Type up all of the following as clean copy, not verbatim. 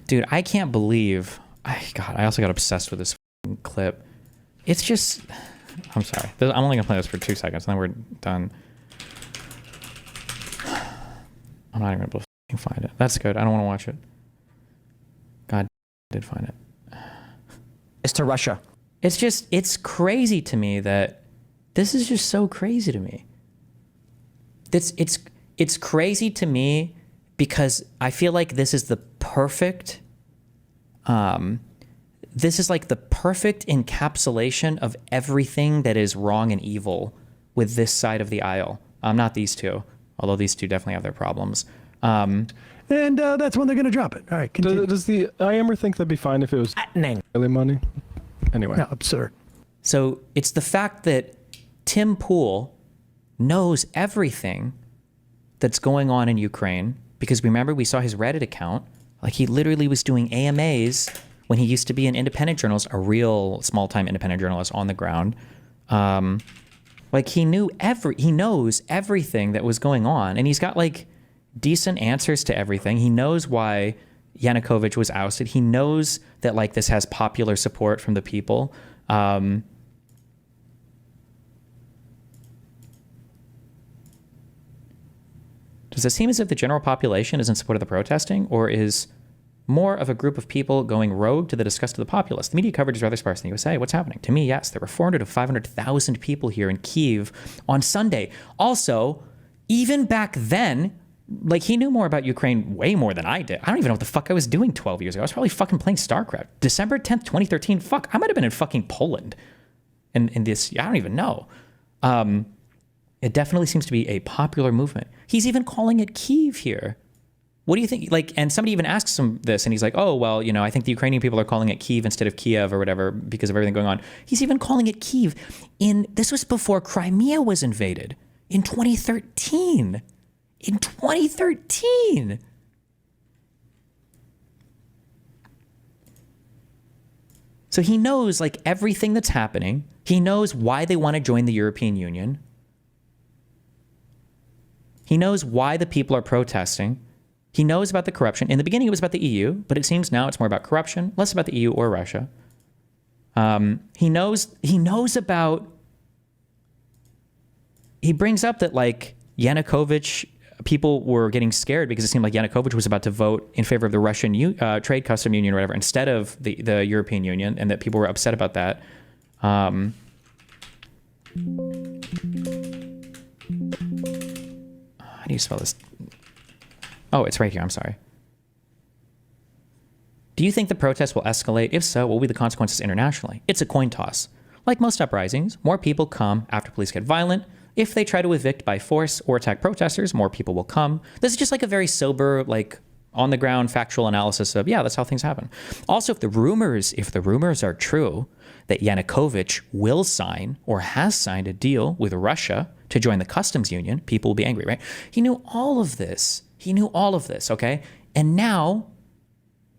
Dude, I can't believe. God, I also got obsessed with this clip. It's just. I'm sorry. I'm only gonna play this for 2 seconds, and then we're done. I'm not even able to find it. That's good. I don't want to watch it. God, I did find it. It's to Russia. It's crazy to me that this is just so crazy to me. It's crazy to me because I feel like this is the perfect. This is like the perfect encapsulation of everything that is wrong and evil with this side of the aisle. Not these two, although these two definitely have their problems. And that's when they're going to drop it. All right, continue. Does the IMer think that'd be fine if it was really money? Anyway. No, absurd. So it's the fact that Tim Pool knows everything that's going on in Ukraine, because remember, we saw his Reddit account. Like, he literally was doing AMAs when he used to be an independent journalist, a real small-time independent journalist on the ground. Like, he knows everything that was going on, and he's got like decent answers to everything. He knows why Yanukovych was ousted. He knows that like this has popular support from the people. Does it seem as if the general population is in support of the protesting, or is more of a group of people going rogue to the disgust of the populace? The media coverage is rather sparse in the USA. What's happening? To me, yes, there were 400 to 500,000 people here in Kyiv on Sunday. Also, even back then, like, he knew more about Ukraine way more than I did. I don't even know what the fuck I was doing 12 years ago. I was probably fucking playing StarCraft. December 10th, 2013. Fuck, I might have been in fucking Poland. In this, I don't even know. It definitely seems to be a popular movement. He's even calling it Kyiv here. What do you think? Like, and somebody even asks him this, and he's like, oh, well, you know, I think the Ukrainian people are calling it Kyiv instead of Kiev or whatever because of everything going on. He's even calling it Kyiv. This was before Crimea was invaded in 2013. In 2013. So he knows like everything that's happening. He knows why they want to join the European Union. He knows why the people are protesting. He knows about the corruption. In the beginning, it was about the EU, but it seems now it's more about corruption, less about the EU or Russia. He knows about. He brings up that like Yanukovych, people were getting scared because it seemed like Yanukovych was about to vote in favor of the Russian trade custom union or whatever instead of the European Union, and that people were upset about that. How do you spell this? Oh, it's right here. I'm sorry. Do you think the protests will escalate? If so, what will be the consequences internationally? It's a coin toss. Like most uprisings, more people come after police get violent. If they try to evict by force or attack protesters, more people will come. This is just like a very sober, like on the ground factual analysis of, yeah, that's how things happen. Also, if the rumors are true that Yanukovych will sign or has signed a deal with Russia to join the customs union, people will be angry, right? He knew all of this. Okay? And now,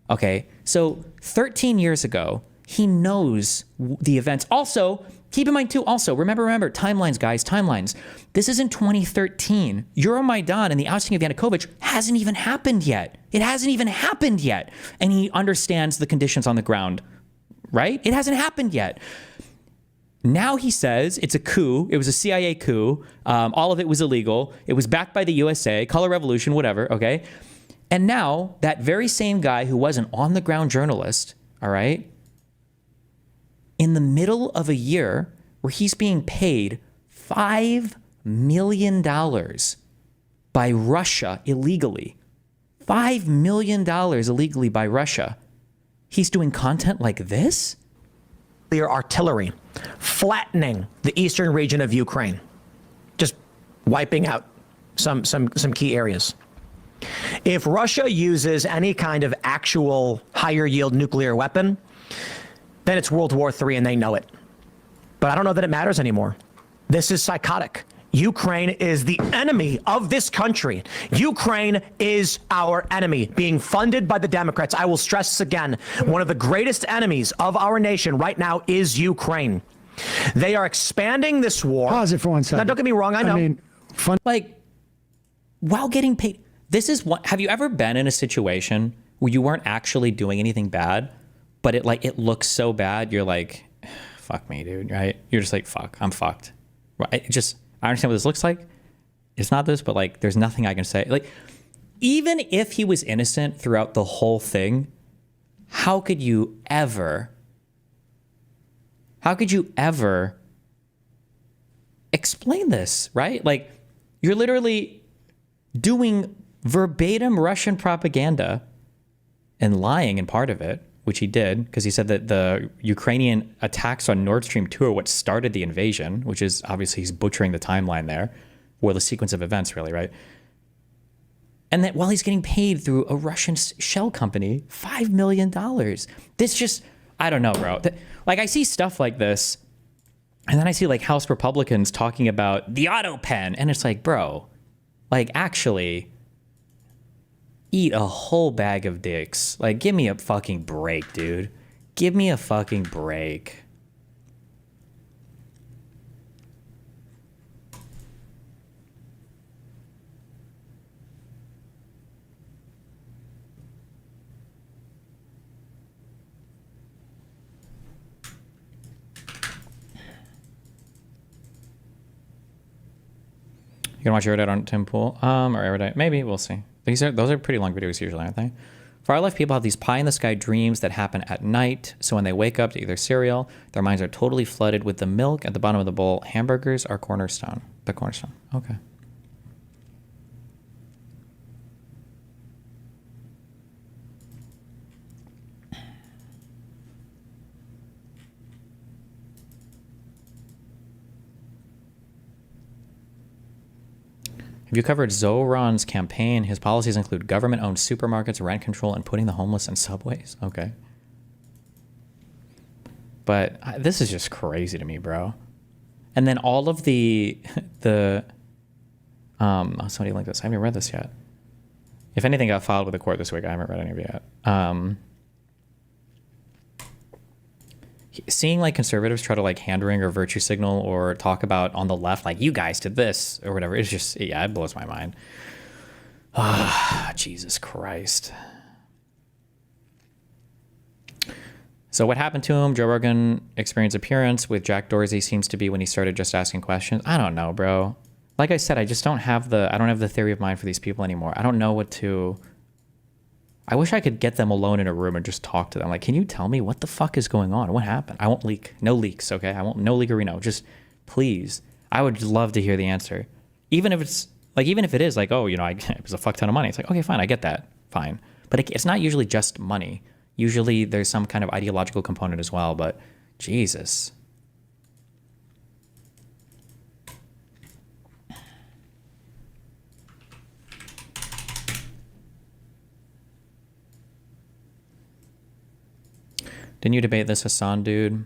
okay, so 13 years ago, he knows the events. Also, keep in mind too, remember, timelines, guys, timelines. This is in 2013. Euromaidan and the ousting of Yanukovych hasn't even happened yet. It hasn't even happened yet. And he understands the conditions on the ground, right? It hasn't happened yet. Now he says it's a coup. It was a CIA coup. All of it was illegal. It was backed by the USA, color revolution, whatever, okay? And now that very same guy who was an on-the-ground journalist, all right, in the middle of a year where he's being paid $5 million by Russia illegally, $5 million illegally by Russia, he's doing content like this? Their artillery flattening the eastern region of Ukraine, just wiping out some key areas. If Russia uses any kind of actual higher yield nuclear weapon, then it's World War III and they know it. But I don't know that it matters anymore. This is psychotic. Ukraine is the enemy of this country. Ukraine is our enemy, being funded by the Democrats. I will stress this again. One of the greatest enemies of our nation right now is Ukraine. They are expanding this war. Pause it for 1 second. Now, don't get me wrong. I know. I mean, like, while getting paid. This is what. Have you ever been in a situation you weren't actually doing anything bad, but it looks so bad. You're like, fuck me, dude. Right? You're just like, fuck, I'm fucked. Right? I understand what this looks like. It's not this, but like, there's nothing I can say. Like, even if he was innocent throughout the whole thing, how could you ever explain this, right? Like, you're literally doing verbatim Russian propaganda and lying in part of it, which he did, because he said that the Ukrainian attacks on Nord Stream 2 are what started the invasion, which is obviously he's butchering the timeline there, or the sequence of events, really, right? And that while he's getting paid through a Russian shell company, $5 million. This just, I don't know, bro. Like, I see stuff like this, and then I see like House Republicans talking about the auto pen, and it's like, bro, like, actually eat a whole bag of dicks. Like, give me a fucking break, dude. Give me a fucking break. You can watch Erudite on Tim Pool, or Erudite. Maybe, we'll see. Those are pretty long videos usually, aren't they? Far left people have these pie-in-the-sky dreams that happen at night, so when they wake up to eat their cereal, their minds are totally flooded with the milk at the bottom of the bowl. Hamburgers are cornerstone. The cornerstone. Okay. Have you covered Zoran's campaign? His policies include government-owned supermarkets, rent control, and putting the homeless in subways. Okay. But this is just crazy to me, bro. And then all of somebody linked this. I haven't read this yet. If anything got filed with the court this week, I haven't read any of it yet. Seeing like conservatives try to like hand wring or virtue signal or talk about on the left, like, you guys did this or whatever. It's just, yeah, it blows my mind. Ah, Jesus Christ. So what happened to him? Joe Rogan experience appearance with Jack Dorsey seems to be when he started just asking questions. I don't know, bro. Like I said, I don't have the theory of mind for these people anymore. I don't know what to. I wish I could get them alone in a room and just talk to them. Like, can you tell me what the fuck is going on? What happened? I won't leak. No leaks, okay? No leakerino. Just, please. I would love to hear the answer. Even if it is like, oh, it was a fuck ton of money. It's like, okay, fine, I get that. Fine. But it's not usually just money. Usually there's some kind of ideological component as well, but Jesus. Didn't you debate this Hassan dude?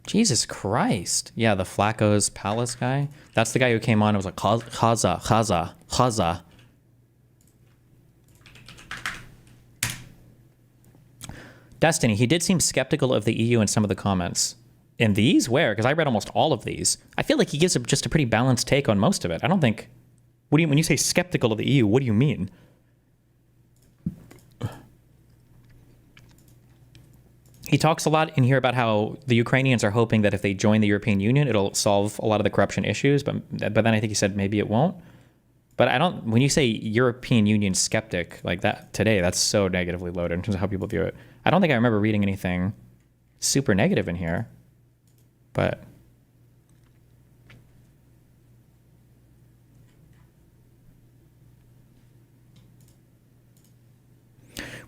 Jesus Christ. Yeah, the Flacco's Palace guy. That's the guy who came on and was like, Chaza. Destiny, he did seem skeptical of the EU in some of the comments. In these? Where? Because I read almost all of these. I feel like he gives just a pretty balanced take on most of it. I don't think... when you say skeptical of the EU, what do you mean? He talks a lot in here about how the Ukrainians are hoping that if they join the European Union, it'll solve a lot of the corruption issues. But then I think he said maybe it won't. But when you say European Union skeptic like that today, that's so negatively loaded in terms of how people view it. I don't think I remember reading anything super negative in here. But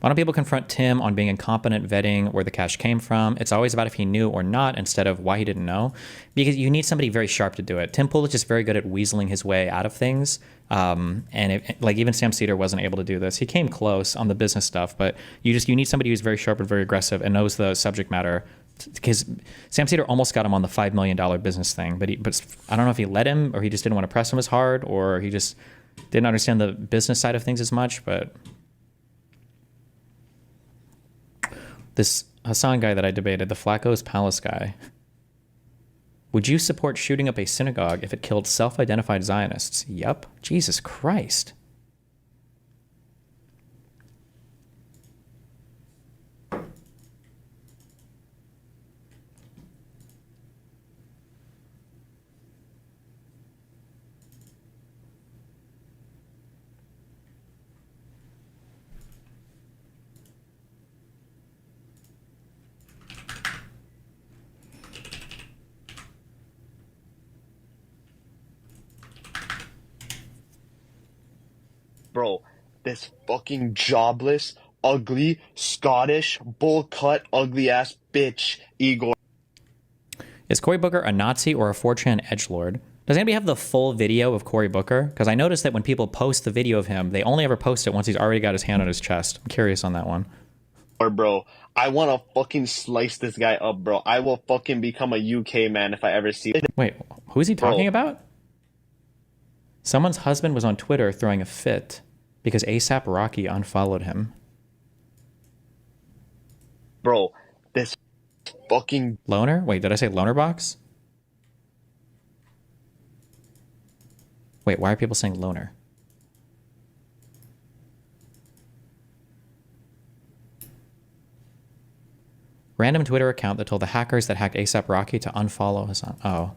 why don't people confront Tim on being incompetent vetting where the cash came from? It's always about if he knew or not instead of why he didn't know, because you need somebody very sharp to do it. Tim Pool is just very good at weaseling his way out of things. Even Sam Cedar wasn't able to do this. He came close on the business stuff, but you need somebody who's very sharp and very aggressive and knows the subject matter, because Sam Cedar almost got him on the $5 million business thing, but I don't know if he let him or he just didn't want to press him as hard or he just didn't understand the business side of things as much, but... This Hassan guy that I debated, the Flacco's Palace guy, would you support shooting up a synagogue if it killed self-identified Zionists? Yep. Jesus Christ. Bro, this fucking jobless, ugly, Scottish, bull-cut, ugly-ass bitch, Igor. Is Cory Booker a Nazi or a 4chan edgelord? Does anybody have the full video of Cory Booker? Because I noticed that when people post the video of him, they only ever post it once he's already got his hand on his chest. I'm curious on that one. Bro, I want to fucking slice this guy up, bro. I will fucking become a UK man if I ever see it. Wait, who is he talking about? Someone's husband was on Twitter throwing a fit because ASAP Rocky unfollowed him. Bro, this fucking... Loner? Wait, did I say loner box? Wait, why are people saying loner? Random Twitter account that told the hackers that hacked ASAP Rocky to unfollow his... Oh.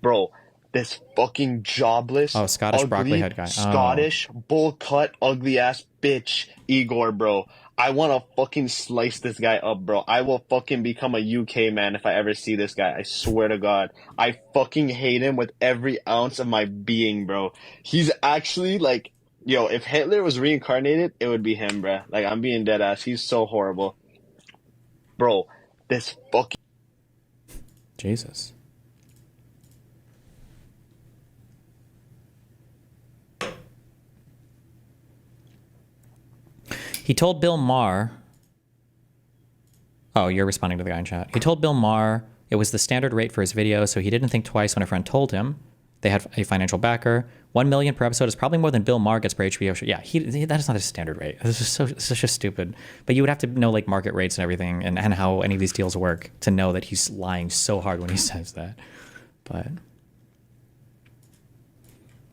Bro, this fucking jobless, Scottish ugly, broccoli head guy. Scottish, bull-cut, ugly-ass bitch, Igor, bro. I want to fucking slice this guy up, bro. I will fucking become a UK man if I ever see this guy. I swear to God. I fucking hate him with every ounce of my being, bro. He's actually, like... Yo, if Hitler was reincarnated, it would be him, bro. Like, I'm being dead ass. He's so horrible. Bro, this fucking... Jesus. He told Bill Maher... Oh, you're responding to the guy in chat. He told Bill Maher it was the standard rate for his video, so he didn't think twice when a friend told him. They had a financial backer. 1 million per episode is probably more than Bill Maher gets per HBO show. Yeah, that is not a standard rate. This is just stupid. But you would have to know like market rates and everything and how any of these deals work to know that he's lying so hard when he says that. But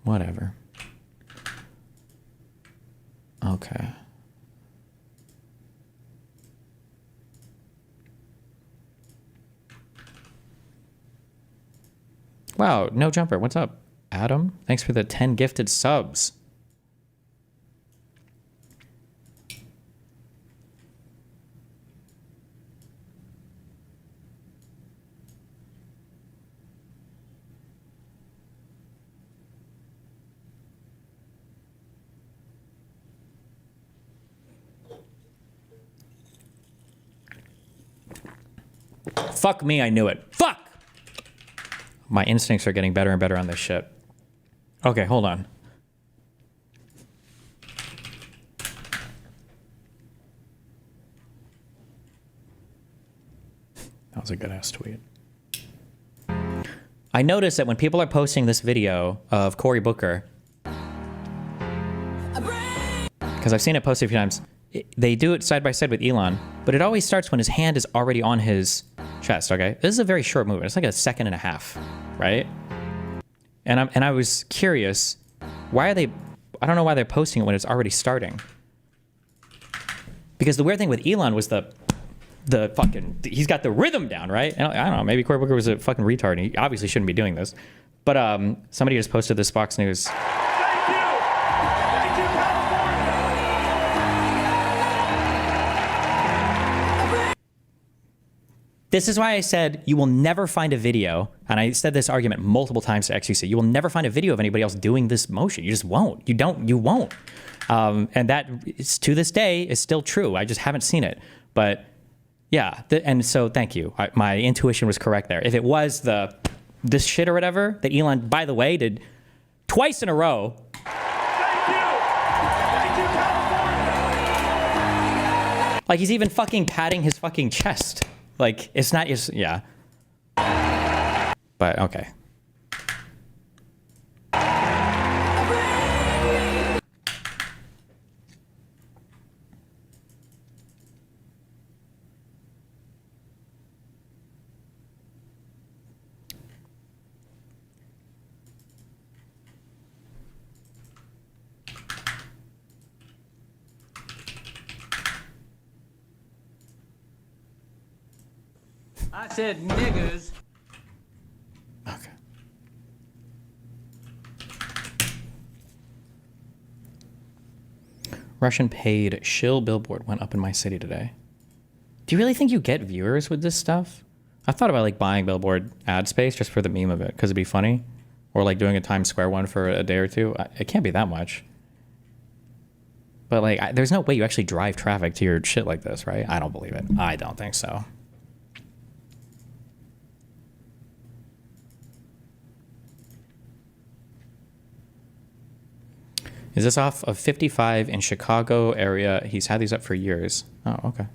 whatever. Okay. Wow, no jumper. What's up, Adam? Thanks for the 10 gifted subs. Fuck me, I knew it. Fuck! My instincts are getting better and better on this shit. Okay, hold on. That was a good ass tweet. I noticed that when people are posting this video of Cory Booker, because I've seen it posted a few times, they do it side by side with Elon, but it always starts when his hand is already on his chest, okay? This is a very short movement. It's like a second and a half, right? And I was curious, why are they... I don't know why they're posting it when it's already starting. Because the weird thing with Elon was the fucking... He's got the rhythm down, right? And I don't know, maybe Cory Booker was a fucking retard and he obviously shouldn't be doing this. But somebody just posted this Fox News... This is why I said you will never find a video, and I said this argument multiple times to XUC, you will never find a video of anybody else doing this motion. You just won't. You won't. And that, is, to this day, is still true. I just haven't seen it. But yeah, and so thank you. My intuition was correct there. If it was this shit or whatever that Elon, by the way, did twice in a row. Like he's even fucking patting his fucking chest. Like, it's not just, yeah. But, okay. I said niggers. Okay. Russian paid shill billboard went up in my city today. Do you really think you get viewers with this stuff? I thought about like buying billboard ad space just for the meme of it because it'd be funny, or like doing a Times Square one for a day or two. It can't be that much. But like, there's no way you actually drive traffic to your shit like this, right? I don't believe it. I don't think so. Is this off of 55 in Chicago area? He's had these up for years. Oh, okay.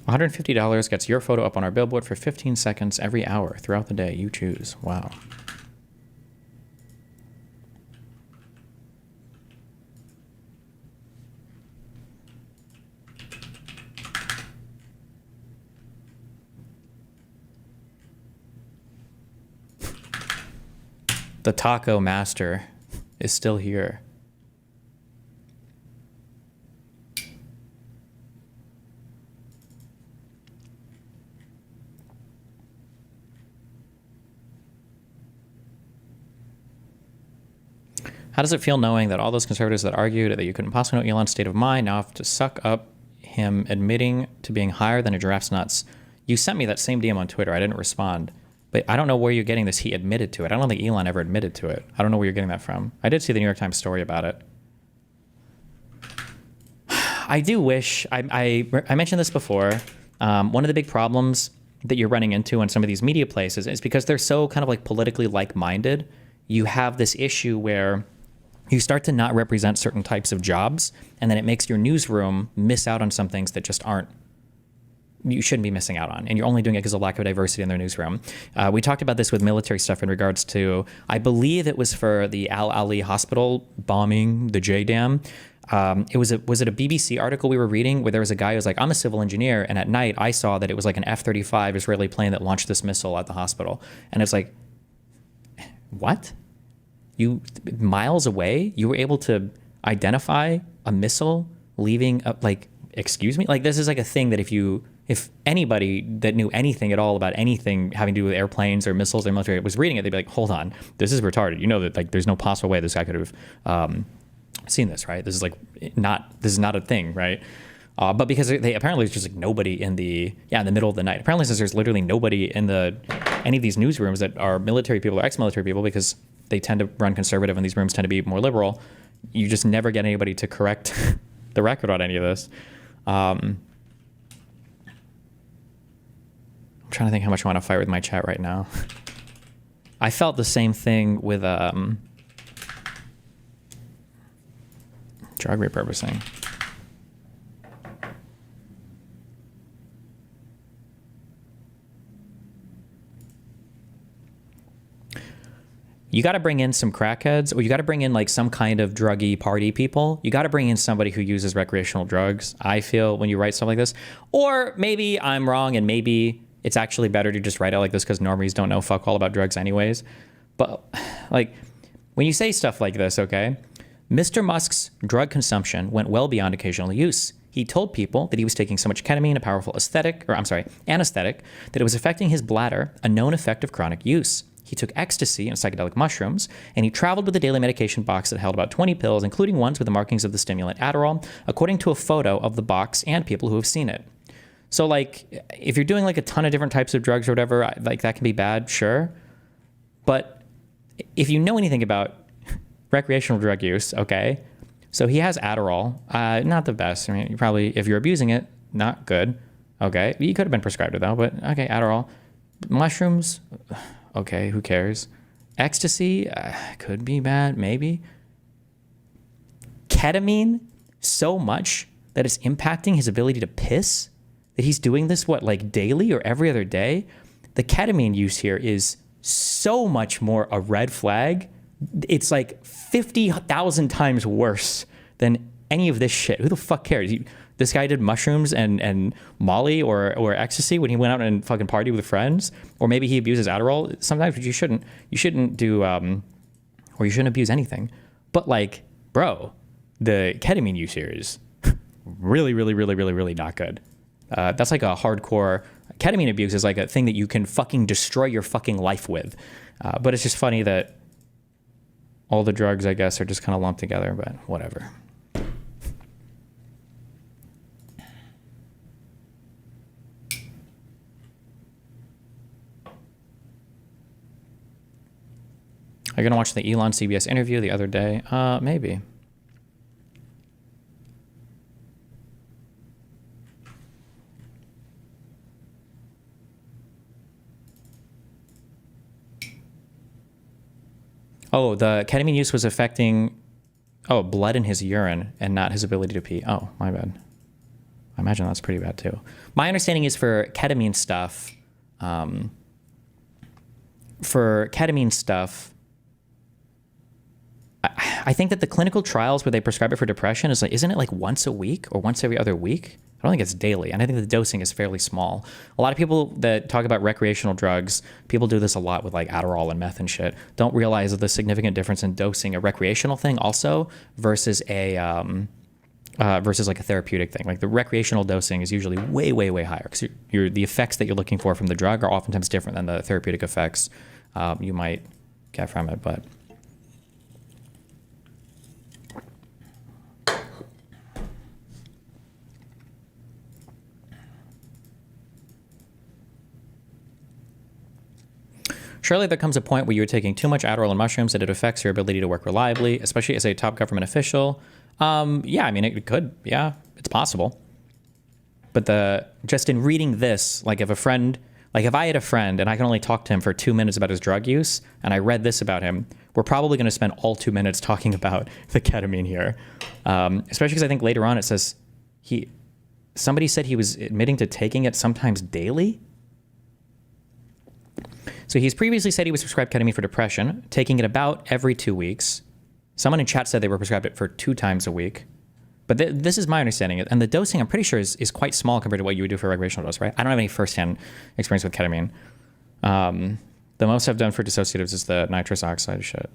$150 gets your photo up on our billboard for 15 seconds every hour throughout the day. You choose. Wow. The taco master is still here. How does it feel knowing that all those conservatives that argued that you couldn't possibly know Elon's state of mind now have to suck up him admitting to being higher than a giraffe's nuts? You sent me that same DM on Twitter. I didn't respond. But I don't know where you're getting this. He admitted to it. I don't think Elon ever admitted to it. I don't know where you're getting that from. I did see the New York Times story about it. I do wish, I mentioned this before, one of the big problems that you're running into in some of these media places is because they're so kind of like politically like-minded, you have this issue where you start to not represent certain types of jobs, and then it makes your newsroom miss out on some things that just aren't, you shouldn't be missing out on, and you're only doing it because of lack of diversity in their newsroom. We talked about this with military stuff in regards to, I believe it was for the Al Ali hospital bombing, the JDAM. Was it a BBC article we were reading where there was a guy who was like, I'm a civil engineer, and at night I saw that it was like an F-35 Israeli plane that launched this missile at the hospital. And it's like, what? You, miles away, you were able to identify a missile leaving, like, excuse me? Like, this is like a thing that if anybody that knew anything at all about anything having to do with airplanes or missiles or military was reading it, they'd be like, hold on, this is retarded. You know that like there's no possible way this guy could have seen this, right? This is not a thing, right? But because they apparently there's just like nobody in the middle of the night. Apparently since there's literally nobody in any of these newsrooms that are military people or ex-military people, because they tend to run conservative and these rooms tend to be more liberal, you just never get anybody to correct the record on any of this. I'm trying to think how much I want to fight with my chat right now. I felt the same thing with drug repurposing. You got to bring in some crackheads, or you got to bring in like some kind of druggy party people. You got to bring in somebody who uses recreational drugs, I feel, when you write stuff like this. Or maybe I'm wrong and maybe it's actually better to just write out like this because normies don't know fuck all about drugs anyways. But like when you say stuff like this, okay, Mr. Musk's drug consumption went well beyond occasional use. He told people that he was taking so much ketamine, a powerful anesthetic, that it was affecting his bladder, a known effect of chronic use. He took ecstasy and psychedelic mushrooms, and he traveled with a daily medication box that held about 20 pills, including ones with the markings of the stimulant Adderall, according to a photo of the box and people who have seen it. So, like, if you're doing, like, a ton of different types of drugs or whatever, like, that can be bad, sure. But if you know anything about recreational drug use, okay, so he has Adderall, not the best. I mean, you probably, if you're abusing it, not good, okay. You could have been prescribed it, though, but, okay, Adderall. Mushrooms, okay, who cares? Ecstasy, could be bad, maybe. Ketamine, so much that it's impacting his ability to piss, that he's doing this, like daily or every other day? The ketamine use here is so much more a red flag. It's like 50,000 times worse than any of this shit. Who the fuck cares? This guy did mushrooms and Molly or ecstasy when he went out and fucking party with friends, or maybe he abuses Adderall. Sometimes you shouldn't do, or you shouldn't abuse anything. But like, bro, the ketamine use here is really, really, really, really, really not good. That's like a hardcore ketamine abuse is like a thing that you can fucking destroy your fucking life with. But it's just funny that all the drugs, I guess, are just kind of lumped together, but whatever. Are you going to watch the Elon CBS interview the other day? Maybe. Oh, the ketamine use was affecting, blood in his urine and not his ability to pee. Oh, my bad. I imagine that's pretty bad too. My understanding is for ketamine stuff, I think that the clinical trials where they prescribe it for depression is like, isn't it like once a week or once every other week? I don't think it's daily. And I think the dosing is fairly small. A lot of people that talk about recreational drugs, people do this a lot with like Adderall and meth and shit, don't realize the significant difference in dosing a recreational thing also versus versus like a therapeutic thing. Like the recreational dosing is usually way, way, way higher because the effects that you're looking for from the drug are oftentimes different than the therapeutic effects you might get from it. But surely there comes a point where you're taking too much Adderall and mushrooms that it affects your ability to work reliably, especially as a top government official. Yeah, I mean, it could. Yeah, it's possible. But just in reading this, like if I had a friend and I can only talk to him for 2 minutes about his drug use, and I read this about him, we're probably going to spend all 2 minutes talking about the ketamine here. Especially because I think later on it says somebody said he was admitting to taking it sometimes daily. So he's previously said he was prescribed ketamine for depression, taking it about every 2 weeks. Someone in chat said they were prescribed it for 2 times a week. But this is my understanding. And the dosing, I'm pretty sure, is quite small compared to what you would do for a recreational dose, right? I don't have any firsthand experience with ketamine. The most I've done for dissociatives is the nitrous oxide shit.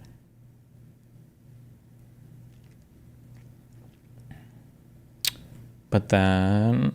But then...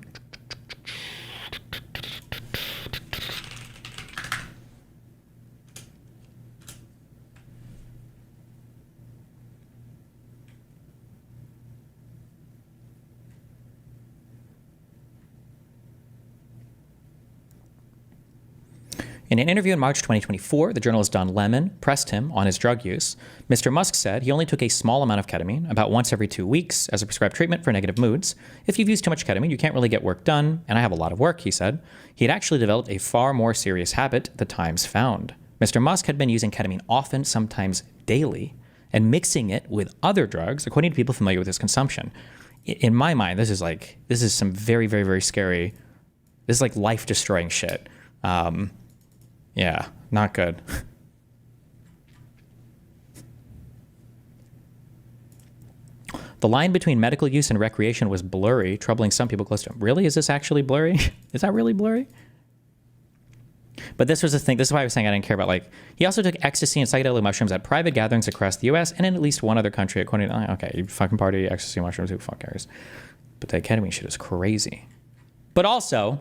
In an interview in March 2024, the journalist Don Lemon pressed him on his drug use. Mr. Musk said he only took a small amount of ketamine, about once every 2 weeks, as a prescribed treatment for negative moods. If you've used too much ketamine, you can't really get work done, and I have a lot of work, he said. He had actually developed a far more serious habit, the Times found. Mr. Musk had been using ketamine often, sometimes daily, and mixing it with other drugs, according to people familiar with his consumption. In my mind, this is some very, very, very scary, this is like life-destroying shit. Yeah, not good. The line between medical use and recreation was blurry, troubling some people close to him. Really? Is this actually blurry? Is that really blurry? But this was the thing. This is why I was saying I didn't care about, like, he also took ecstasy and psychedelic mushrooms at private gatherings across the U.S. and in at least one other country, according to, okay, you fucking party, ecstasy, mushrooms, who fuck cares? But that ketamine shit is crazy. But also...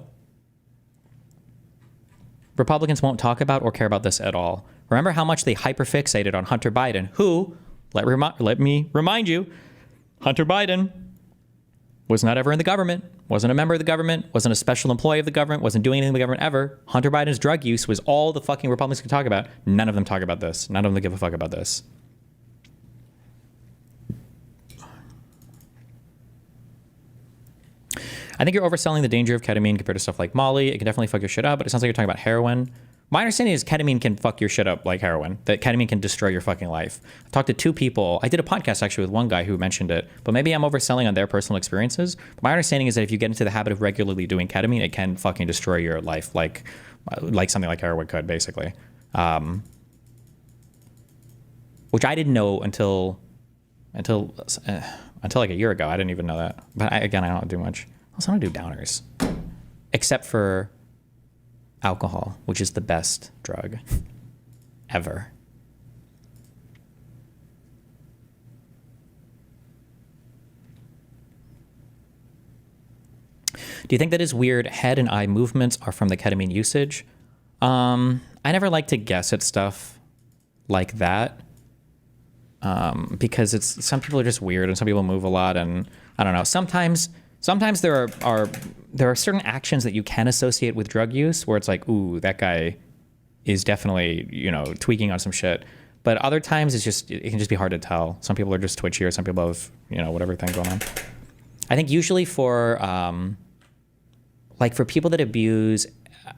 Republicans won't talk about or care about this at all. Remember how much they hyperfixated on Hunter Biden, who, let me remind you, Hunter Biden was not ever in the government, wasn't a member of the government, wasn't a special employee of the government, wasn't doing anything in the government ever. Hunter Biden's drug use was all the fucking Republicans could talk about. None of them talk about this. None of them give a fuck about this. I think you're overselling the danger of ketamine compared to stuff like Molly. It can definitely fuck your shit up, but it sounds like you're talking about heroin. My understanding is ketamine can fuck your shit up like heroin, that ketamine can destroy your fucking life. I talked to 2 people. I did a podcast actually with one guy who mentioned it, but maybe I'm overselling on their personal experiences. But my understanding is that if you get into the habit of regularly doing ketamine, it can fucking destroy your life like something like heroin could, basically. Which I didn't know until like a year ago. I didn't even know that. But I don't do much. Also, I don't do downers, except for alcohol, which is the best drug ever. Do you think that his weird head and eye movements are from the ketamine usage? I never like to guess at stuff like that because some people are just weird and some people move a lot, and I don't know. Sometimes there are certain actions that you can associate with drug use where it's like, ooh, that guy is definitely, tweaking on some shit. But other times it can just be hard to tell. Some people are just twitchy, or some people have, whatever thing going on. I think usually for people that abuse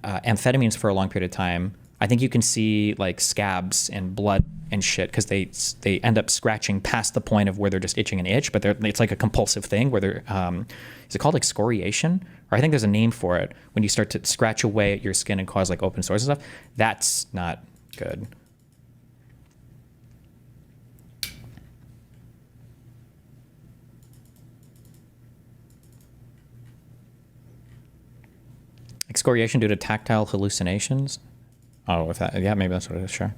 amphetamines for a long period of time, I think you can see like scabs and blood and shit because they end up scratching past the point of where they're just itching an itch, but it's like a compulsive thing where they're is it called excoriation? Or I think there's a name for it when you start to scratch away at your skin and cause like open sores and stuff. That's not good. Excoriation due to tactile hallucinations. Oh, maybe that's what it is, sure.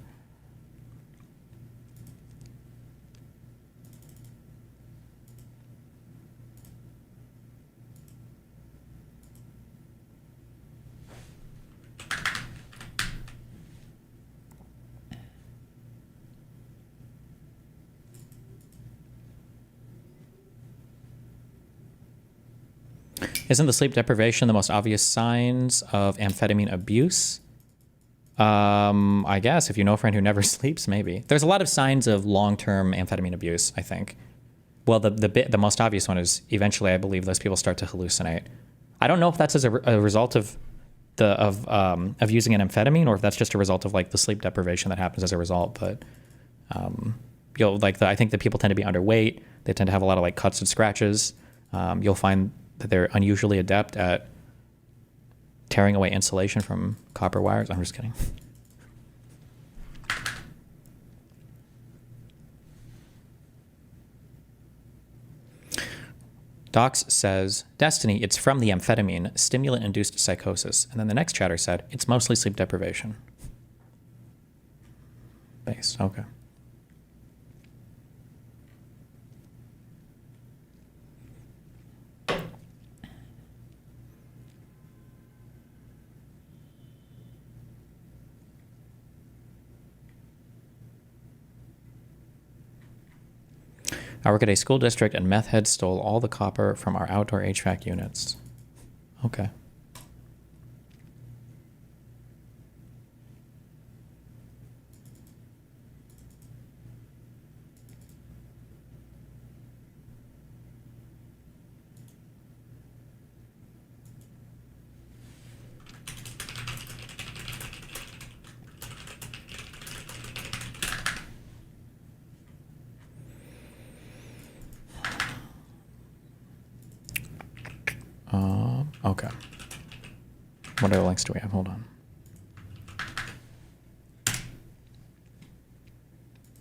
Isn't the sleep deprivation the most obvious signs of amphetamine abuse? I guess if you know a friend who never sleeps, maybe. There's a lot of signs of long-term amphetamine abuse, I think. Well, the most obvious one is eventually, I believe, those people start to hallucinate. I don't know if that's as a result of using an amphetamine, or if that's just a result of like the sleep deprivation that happens as a result. But I think that people tend to be underweight. They tend to have a lot of like cuts and scratches. You'll find that they're unusually adept at tearing away insulation from copper wires. I'm just kidding. Docs says, Destiny, it's from the amphetamine, stimulant-induced psychosis. And then the next chatter said, it's mostly sleep deprivation. Base, okay. I work at a school district and meth heads stole all the copper from our outdoor HVAC units. Okay. Okay. What other links do we have? Hold on.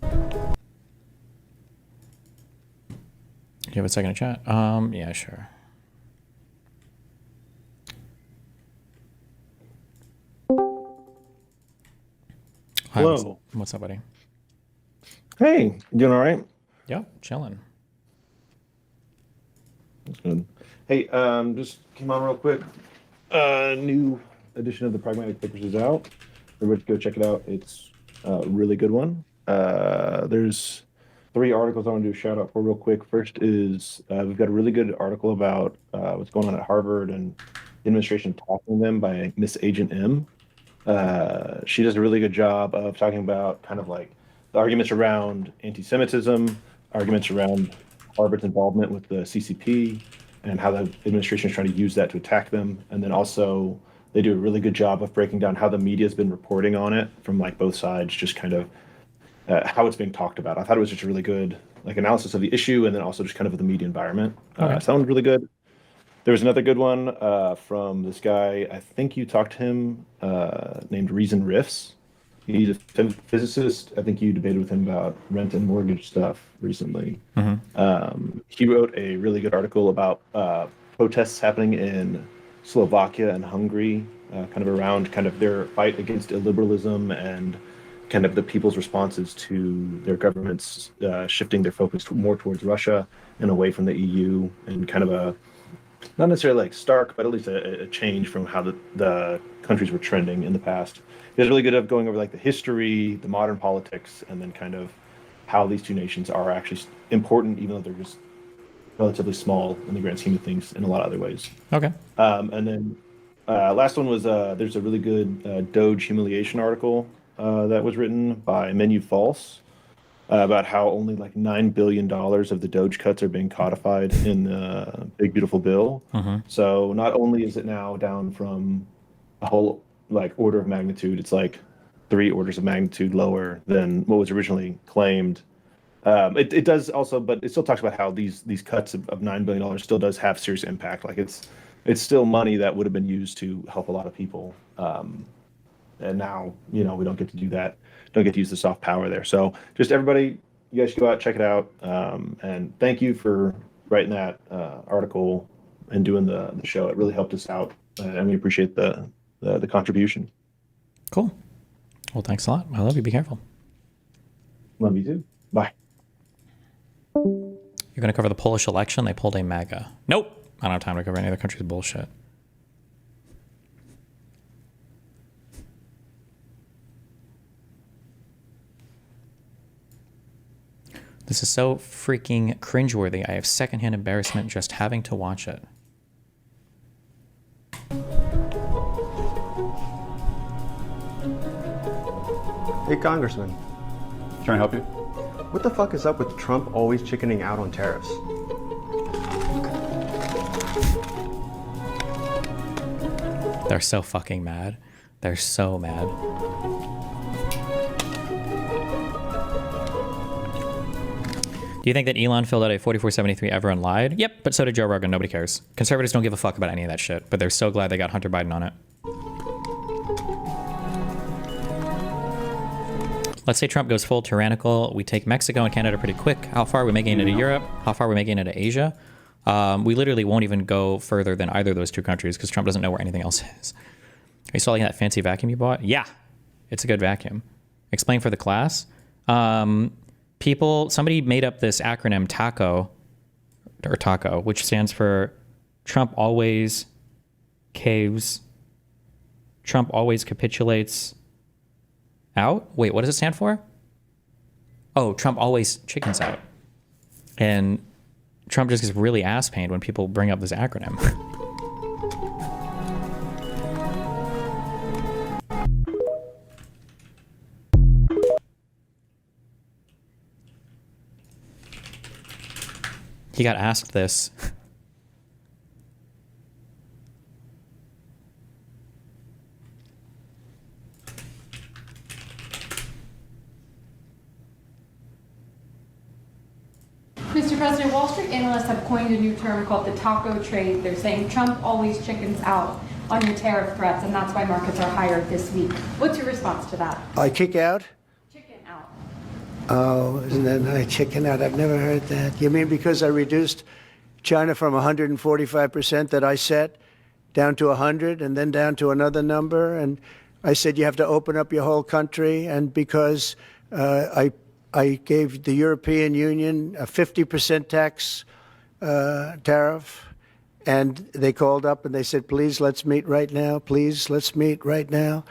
Do you have a second to chat? Yeah, sure. Hi, Hello. What's up, buddy? Hey, you doing all right? Yep, chilling. That's good. Hey, just came on real quick. New edition of the Pragmatic Papers is out. Everybody go check it out. It's a really good one. There's 3 articles I want to do a shout out for real quick. First is we've got a really good article about what's going on at Harvard and the administration tackling them by Miss Agent M. She does a really good job of talking about kind of like the arguments around anti-Semitism, arguments around Harvard's involvement with the CCP, and how the administration is trying to use that to attack them. And then also they do a really good job of breaking down how the media has been reporting on it from like both sides, just kind of how it's being talked about. I thought it was just a really good like analysis of the issue, and then also just kind of the media environment. Okay. So that one's really good. There was another good one from this guy. I think you talked to him, named Reason Riffs. He's a physicist. I think you debated with him about rent and mortgage stuff recently. He wrote a really good article about protests happening in Slovakia and Hungary, kind of around kind of their fight against illiberalism and kind of the people's responses to their governments shifting their focus more towards Russia and away from the EU, and kind of a not necessarily like stark, but at least a change from how the countries were trending in the past. It was really good at going over like the history, the modern politics, and then kind of how these two nations are actually important, even though they're just relatively small in the grand scheme of things in a lot of other ways. Okay. And then last one was there's a really good Doge humiliation article that was written by Menu False about how only like $9 billion of the Doge cuts are being codified in the Big Beautiful Bill. So not only is it now down from a whole like order of magnitude, it's like 3 orders of magnitude lower than what was originally claimed. It does also, but it still talks about how these cuts of $9 billion still does have serious impact. Like it's still money that would have been used to help a lot of people. And now, we don't get to do that. Don't get to use the soft power there. So just everybody, you guys should go out, check it out. And thank you for writing that article and doing the show. It really helped us out. And we appreciate the contribution. Cool. Well, thanks a lot. I love you. Be careful. Love you too. Bye. You're going to cover the Polish election? They pulled a MAGA. Nope. I don't have time to cover any other country's bullshit. This is so freaking cringeworthy. I have secondhand embarrassment just having to watch it. Hey, Congressman. Trying to help you? What the fuck is up with Trump always chickening out on tariffs? They're so fucking mad. They're so mad. Do you think that Elon filled out a 4473 ever and lied? Yep, but so did Joe Rogan. Nobody cares. Conservatives don't give a fuck about any of that shit, but they're so glad they got Hunter Biden on it. Let's say Trump goes full tyrannical. We take Mexico and Canada pretty quick. How far are we making it into Europe? How far are we making it into Asia? We literally won't even go further than either of those two countries because Trump doesn't know where anything else is. Are you selling that fancy vacuum you bought? Yeah, it's a good vacuum. Explain for the class. Somebody made up this acronym TACO, which stands for Trump always caves. Trump always capitulates out. Wait, what does it stand for? Oh, Trump always chickens out. And Trump just gets really ass pained when people bring up this acronym. He got asked this. Mr. President, Wall Street analysts have coined a new term called the taco trade. They're saying Trump always chickens out on your tariff threats, and that's why markets are higher this week. What's your response to that? I kick out? Chicken out. Oh, isn't that nice? Chicken out. I've never heard that. You mean because I reduced China from 145% that I set down to 100 and then down to another number? And I said you have to open up your whole country. And because I gave the European Union a 50% tax tariff, and they called up and they said, please, let's meet right now. Please, let's meet right now.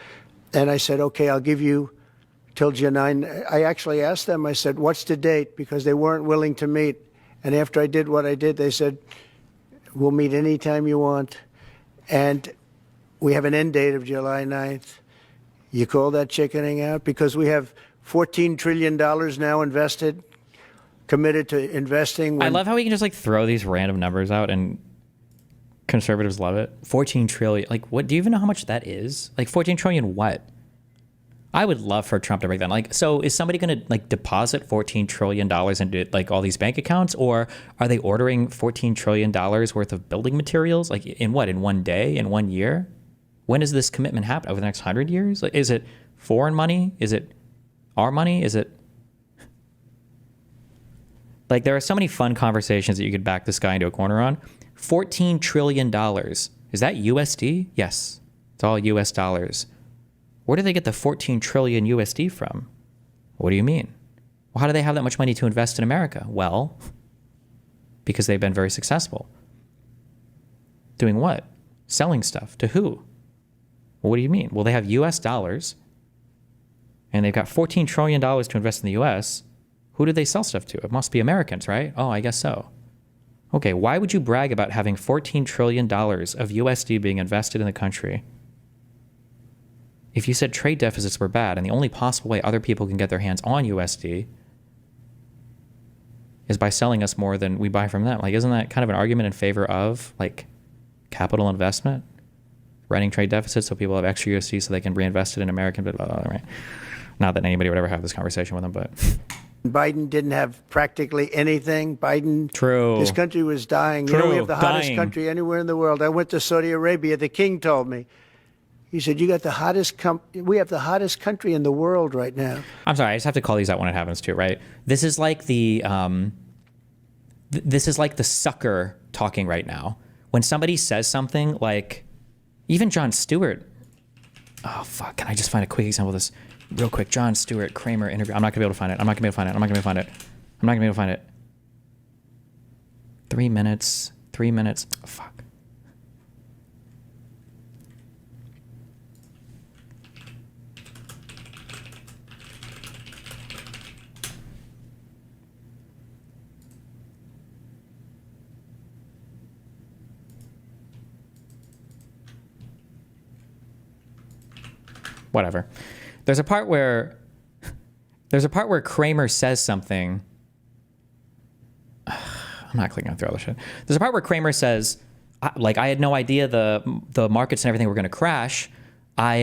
And I said, okay, I'll give you till July 9. I actually asked them, I said, what's the date? Because they weren't willing to meet. And after I did what I did, they said, we'll meet anytime you want. And we have an end date of July 9th. You call that chickening out? Because we have $14 trillion now invested, committed to investing. I love how we can just like throw these random numbers out and conservatives love it. 14 trillion. Like, what? Do you even know how much that is? Like 14 trillion what? I would love for Trump to break that. Like, so is somebody going to like deposit $14 trillion into like all these bank accounts, or are they ordering $14 trillion worth of building materials? Like in what? In one day? In 1 year? When does this commitment happen? Over the next 100 years? Like, is it foreign money? Is it our money? Is it like there are so many fun conversations that you could back this guy into a corner on. $14 trillion. Is that USD? Yes. It's all US dollars. Where do they get the 14 trillion USD from? What do you mean? Well, how do they have that much money to invest in America? Well, because they've been very successful. Doing what? Selling stuff. To who? Well, what do you mean? Well, they have US dollars and they've got $14 trillion to invest in the US. Who do they sell stuff to? It must be Americans, right? Oh, I guess so. Okay, why would you brag about having $14 trillion of USD being invested in the country if you said trade deficits were bad and the only possible way other people can get their hands on USD is by selling us more than we buy from them? Like, isn't that kind of an argument in favor of, like, capital investment? Running trade deficits so people have extra USD so they can reinvest it in American, blah, blah, blah, right? Not that anybody would ever have this conversation with them, but... Biden didn't have practically anything. True. This country was dying. True. You know, we have the hottest Dying. country anywhere in the world. I went to Saudi Arabia. The king told me. He said, "You got the hottest. We have the hottest country in the world right now." I'm sorry, I just have to call these out when it happens too, right? This is like the this is like the sucker talking right now. When somebody says something like, even Jon Stewart. Oh fuck! Can I just find a quick example of this? Real quick, Jon Stewart, Kramer interview. I'm not gonna be able to find it. I'm not gonna be able to find it. I'm not gonna be able to find it. I'm not gonna be able to find it. 3 minutes. 3 minutes. Oh, fuck. Whatever. There's a part where Kramer says something. I'm not clicking through all the shit. There's a part where Kramer says, like, I had no idea the markets and everything were going to crash. I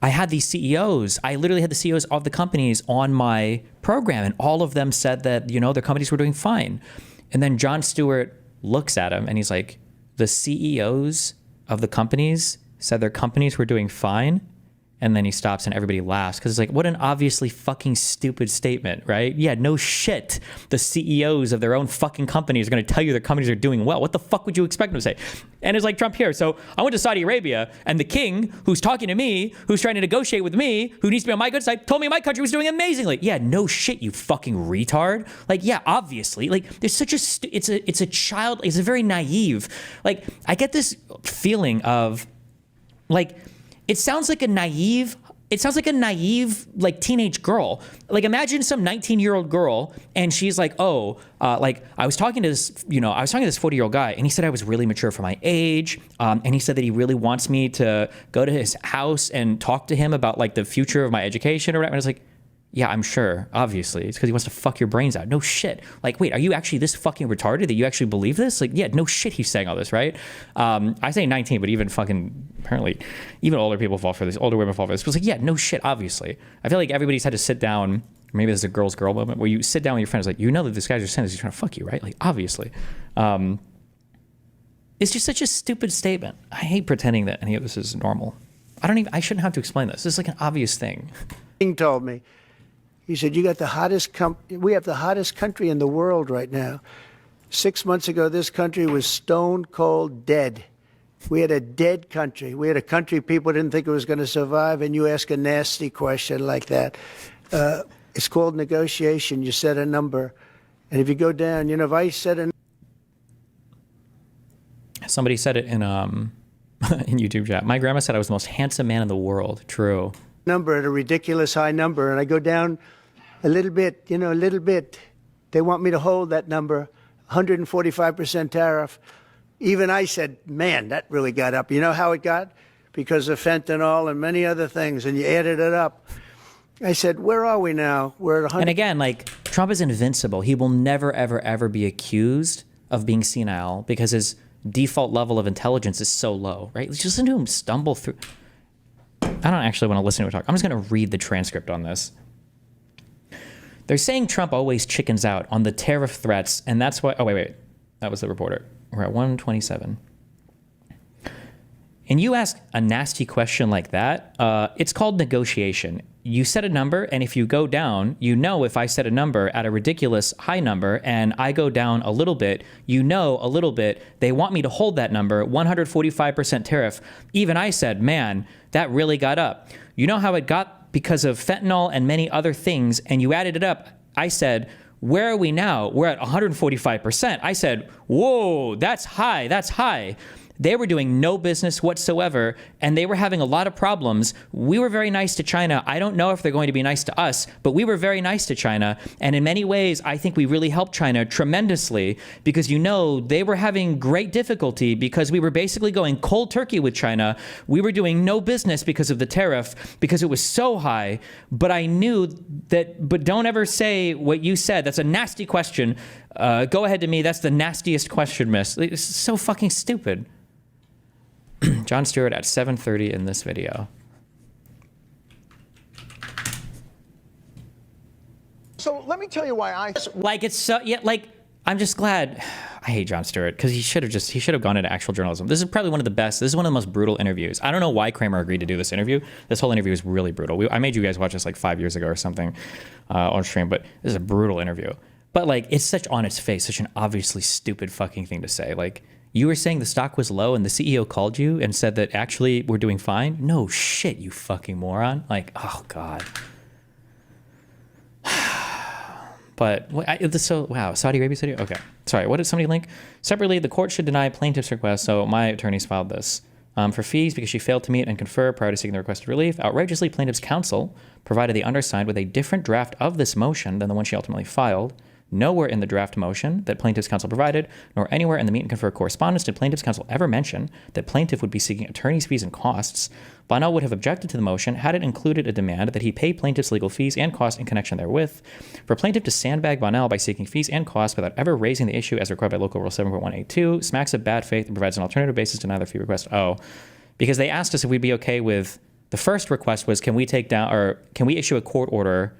had these CEOs. I literally had the CEOs of the companies on my program, and all of them said that, you know, their companies were doing fine. And then Jon Stewart looks at him and he's like, the CEOs of the companies said their companies were doing fine. And then he stops and everybody laughs because it's like, what an obviously fucking stupid statement, right? Yeah, no shit. The CEOs of their own fucking companies are going to tell you their companies are doing well. What the fuck would you expect them to say? And it's like Trump here. So I went to Saudi Arabia and the king who's talking to me, who's trying to negotiate with me, who needs to be on my good side, told me my country was doing amazingly. Yeah, no shit, you fucking retard. Like, yeah, obviously. Like, there's such it's a very naive. Like, I get this feeling of, like, it sounds like a naive, like, teenage girl. Like, imagine some 19-year-old girl and she's like, oh, like, I was talking to this 40-year-old guy and he said I was really mature for my age. And he said that he really wants me to go to his house and talk to him about, like, the future of my education or whatever. And it's like, yeah, I'm sure, obviously. It's because he wants to fuck your brains out. No shit. Like, wait, are you actually this fucking retarded that you actually believe this? Like, yeah, no shit he's saying all this, right? I say 19, but even fucking, apparently, even older people fall for this. Older women fall for this. But it's like, yeah, no shit, obviously. I feel like everybody's had to sit down, maybe this is a girl's girl moment, where you sit down with your friends, like, you know that this guy's just saying this, he's trying to fuck you, right? Like, obviously. It's just such a stupid statement. I hate pretending that any of this is normal. I shouldn't have to explain this. This is like an obvious thing. King told me. He said, "You got the hottest. We have the hottest country in the world right now. 6 months ago, this country was stone cold dead. We had a dead country. We had a country people didn't think it was going to survive. And you ask a nasty question like that. It's called negotiation. You set a number, and if you go down, you know, if I set a Somebody said it in in YouTube chat. My grandma said I was the most handsome man in the world. True. Number at a ridiculous high number, and I go down a little bit, you know, a little bit. They want me to hold that number, 145% tariff. Even I said, man, that really got up. You know how it got? Because of fentanyl and many other things, and you added it up. I said, where are we now? We're at 100. And again, like, Trump is invincible. He will never, ever, ever be accused of being senile because his default level of intelligence is so low, right? Just listen to him stumble through. I don't actually want to listen to him talk. I'm just going to read the transcript on this. They're saying Trump always chickens out on the tariff threats, and that's why... Oh, wait. That was the reporter. We're at 127. And you ask a nasty question like that, it's called negotiation. You set a number, and if you go down, you know if I set a number at a ridiculous high number and I go down a little bit, you know a little bit, they want me to hold that number, 145% tariff. Even I said, man, that really got up. You know how it got because of fentanyl and many other things, and you added it up. I said, where are we now? We're at 145%. I said, whoa, that's high, that's high. They were doing no business whatsoever, and they were having a lot of problems. We were very nice to China. I don't know if they're going to be nice to us, but we were very nice to China. And in many ways, I think we really helped China tremendously because, you know, they were having great difficulty because we were basically going cold turkey with China. We were doing no business because of the tariff, because it was so high. But I knew that, but don't ever say what you said. That's a nasty question. Go ahead to me. That's the nastiest question, miss. It's so fucking stupid. Jon Stewart at 7:30 in this video. So let me tell you why I like it's so yeah like I'm just glad. I hate Jon Stewart because he should have gone into actual journalism. This is probably one of the best. This is one of the most brutal interviews. I don't know why Kramer agreed to do this interview. This whole interview is really brutal. I made you guys watch this like 5 years ago or something on stream, but this is a brutal interview. But like it's such on its face, such an obviously stupid fucking thing to say. Like, you were saying the stock was low and the CEO called you and said that actually we're doing fine? No shit, you fucking moron. Like, oh God. But, wow, Saudi Arabia City? Okay. Sorry, what did somebody link? Separately, the court should deny plaintiff's request, so my attorneys filed this. For fees because she failed to meet and confer prior to seeking the requested relief. Outrageously, plaintiff's counsel provided the undersigned with a different draft of this motion than the one she ultimately filed. Nowhere in the draft motion that plaintiff's counsel provided, nor anywhere in the meet and confer correspondence did plaintiff's counsel ever mention that plaintiff would be seeking attorney's fees and costs. Bonnell would have objected to the motion had it included a demand that he pay plaintiff's legal fees and costs in connection therewith. For plaintiff to sandbag Bonnell by seeking fees and costs without ever raising the issue as required by Local Rule 7.182 smacks of bad faith and provides an alternative basis to deny their fee request. Oh, because they asked us if we'd be okay with the first request was, can we take down or can we issue a court order?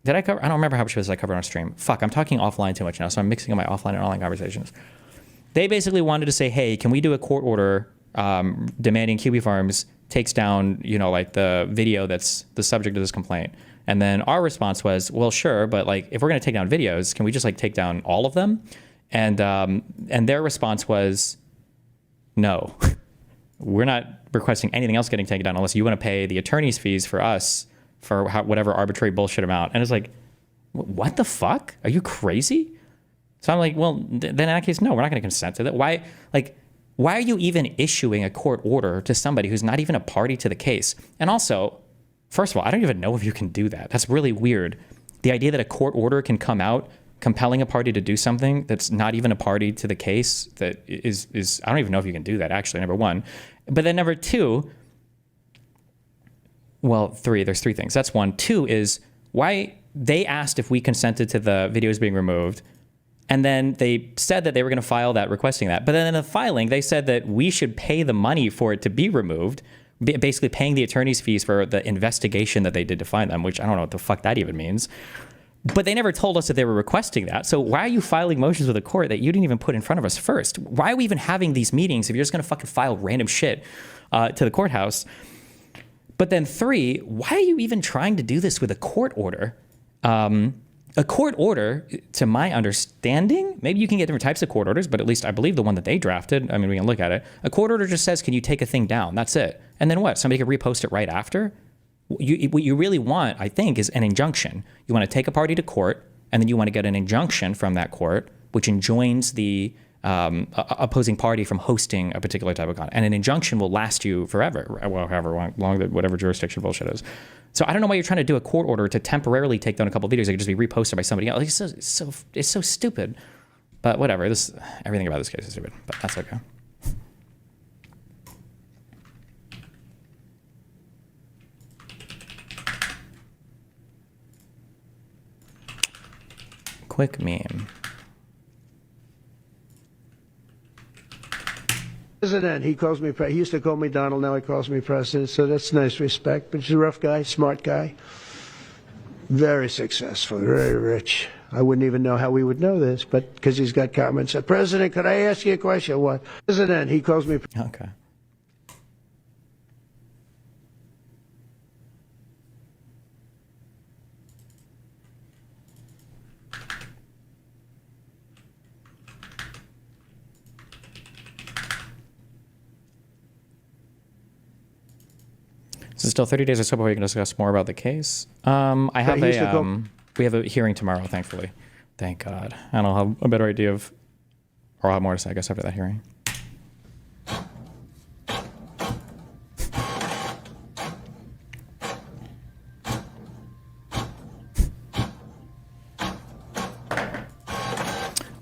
Did I cover? I don't remember how much of this I covered on stream. Fuck, I'm talking offline too much now, so I'm mixing up my offline and online conversations. They basically wanted to say, hey, can we do a court order demanding QB Farms takes down, you know, like the video that's the subject of this complaint? And then our response was, well, sure, but like if we're going to take down videos, can we just like take down all of them? And their response was, no, we're not requesting anything else getting taken down unless you want to pay the attorney's fees for us for whatever arbitrary bullshit amount. And it's like, what the fuck? Are you crazy? So I'm like, well, then in that case, no, we're not going to consent to that. Why are you even issuing a court order to somebody who's not even a party to the case? And also, first of all, I don't even know if you can do that. That's really weird. The idea that a court order can come out compelling a party to do something that's not even a party to the case, that is I don't even know if you can do that, actually, number one. But then number two, well, there's three things. That's one. Two is why they asked if we consented to the videos being removed. And then they said that they were going to file that requesting that. But then in the filing, they said that we should pay the money for it to be removed, basically paying the attorney's fees for the investigation that they did to find them, which I don't know what the fuck that even means. But they never told us that they were requesting that. So why are you filing motions with the court that you didn't even put in front of us first? Why are we even having these meetings if you're just going to fucking file random shit to the courthouse? But then three, why are you even trying to do this with a court order? A court order, to my understanding, maybe you can get different types of court orders, but at least I believe the one that they drafted, I mean, we can look at it. A court order just says, can you take a thing down? That's it. And then what? Somebody can repost it right after? What you really want, I think, is an injunction. You want to take a party to court, and then you want to get an injunction from that court, which enjoins the opposing party from hosting a particular type of content. And an injunction will last you forever, well, however long, whatever jurisdiction bullshit is. So I don't know why you're trying to do a court order to temporarily take down a couple of videos that could just be reposted by somebody else. It's so stupid. But whatever. Everything about this case is stupid. But that's okay. Quick meme. President, he calls me, he used to call me Donald, now he calls me president, so that's nice respect. But he's a rough guy, smart guy, very successful, very rich. I wouldn't even know how we would know this, but because he's got comments. President, could I ask you a question? What? President, he calls me. Okay. So still 30 days or so before we can discuss more about the case. We have a hearing tomorrow, thankfully. Thank God. And I'll have a better idea of, or I'll have more to say, I guess, after that hearing.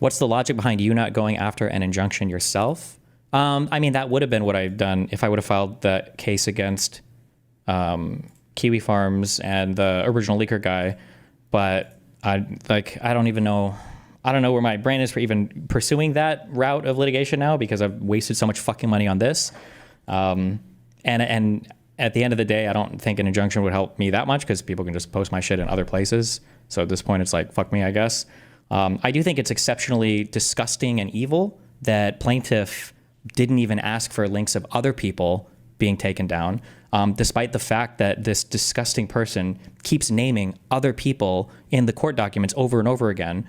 What's the logic behind you not going after an injunction yourself? I mean, that would have been what I'd done if I would have filed the case against Kiwi Farms and the original leaker guy. But I don't even know. I don't know where my brain is for even pursuing that route of litigation now, because I've wasted so much fucking money on this. And at the end of the day, I don't think an injunction would help me that much, because people can just post my shit in other places. So at this point, it's like, fuck me, I guess. I do think it's exceptionally disgusting and evil that plaintiff didn't even ask for links of other people being taken down, despite the fact that this disgusting person keeps naming other people in the court documents over and over again,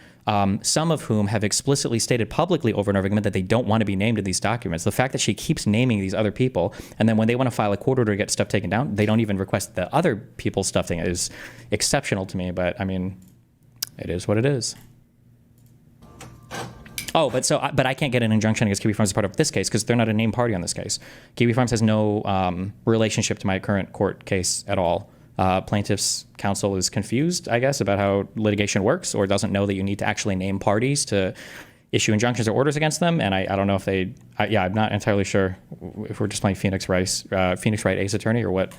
some of whom have explicitly stated publicly over and over again that they don't want to be named in these documents. The fact that she keeps naming these other people, and then when they want to file a court order to get stuff taken down, they don't even request the other people's stuff thing, is exceptional to me. But I mean, it is what it is. Oh, but I can't get an injunction against Kiwi Farms as part of this case because they're not a named party on this case. Kiwi Farms has no relationship to my current court case at all. Plaintiff's counsel is confused, I guess, about how litigation works, or doesn't know that you need to actually name parties to issue injunctions or orders against them. And I don't know if they, I'm not entirely sure if we're just playing Phoenix Wright Ace Attorney or what.